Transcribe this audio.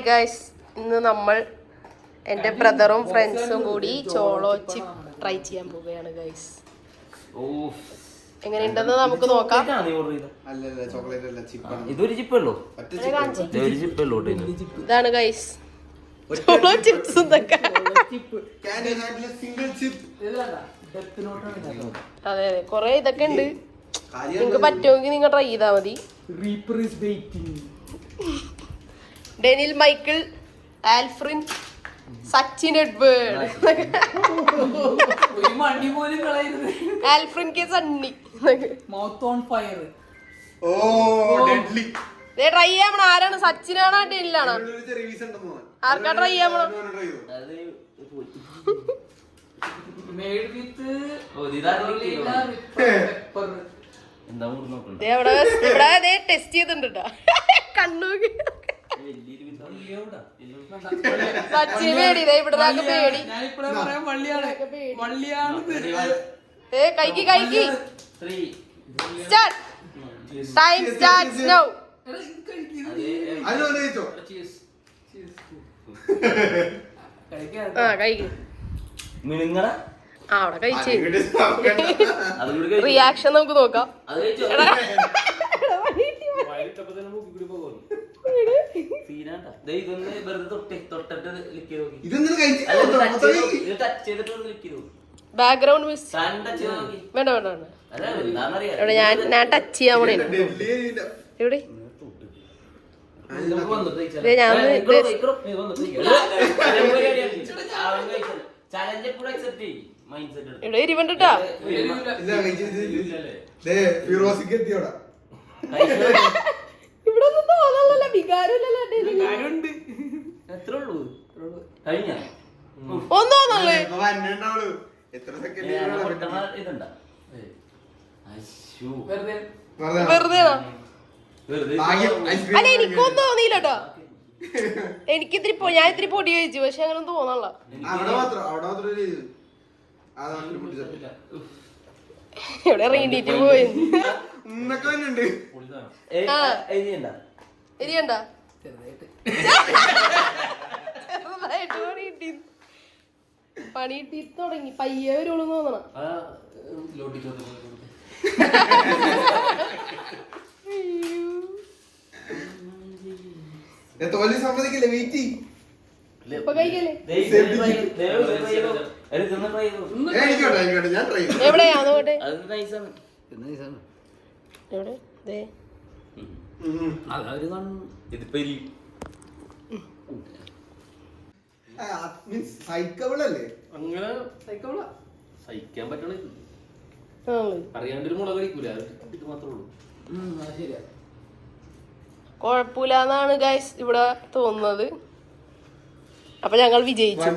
Guys, ഇന്ന് നമ്മൾ എൻ്റെ ബ്രദറും ഫ്രണ്ട്സും കൂടി ചോളോ ചിപ്പ് ട്രൈ ചെയ്യാൻ പോവുകയാണ് ഗൈസ്. എങ്ങനെയുണ്ടെന്ന് നമുക്ക് നോക്കാം. ഇതാണ് ഗൈസ് ചോളോ ചിപ്സ്. അതെ അതെ, കൊറേ ഇതൊക്കെ ഉണ്ട്. നിങ്ങക്ക് പറ്റുമെങ്കിൽ നിങ്ങൾ ട്രൈ ചെയ്താൽ മതി. ഡെനിൽ മൈക്കിൾ, ആൽഫ്രിൻ, സച്ചിൻ എഡ്വേർഡ്, ആൽഫ്രിൻ കെ സണ്ണി. ട്രൈ ചെയ്യാൻ പോണ ആരാണ്? സച്ചിനാണോ ഡെനിലാണോ? ആർക്കാ ട്രൈ ചെയ്യാൻ പോണ? ഇവിടെ ടെസ്റ്റ് ചെയ്തിട്ടുണ്ട് കണ്ണൂക്ക്. സച്ചിന് പേടി, ഇവിടെ പേടി. കൈക്ക് കൈക്ക് സ്റ്റാർട്ട്. Time starts now. ആ കഴിക്ക്. ആ അവിടെ കഴിച്ച് റിയാക്ഷൻ നമുക്ക് നോക്കാം. ബാക്ക്ഗ്രൗണ്ട് മിസ് വേണ്ട വേണ്ട വേണ്ട. ഇവിടെ ഞാൻ ടച്ച് ചെയ്യാൻ പോണേ. എവിടെ ഞാൻ ഇവിടെ എരിവണ്ടാ. ഇവിടെ ഒന്നും തോന്നല്ലോ, വികാരമില്ലല്ലോ. ഒന്നും തോന്നല്ലേ? വെറുതെ അല്ല, എനിക്കൊന്നും തോന്നിയില്ലട്ടോ. എനിക്കിത്തിരി ഞാൻ ഇത്തിരി പൊടി കഴിച്ചു, പക്ഷെ അങ്ങനെ ഒന്നും തോന്നല്ല. ഇവിടെ റീണ്ടിട്ട് പോയി. എരിയണ്ട പണി കിട്ടി തുടങ്ങി. പയ്യെ വരുള്ളൂ തോന്നണം. എവിടെയാ നോട്ടെ? എവിടെ? അങ്ങനെ സഹിക്കാൻ പറ്റണ അറിയാണ്ടൊരു മുളക് കഴിക്കൂല, ഇത് മാത്രമേ ഉള്ളൂ. കൊഴപ്പില്ലാന്നാണ് ഗൈസ് ഇവിടെ തോന്നുന്നത്. അപ്പൊ ഞങ്ങൾ വിജയിച്ചു.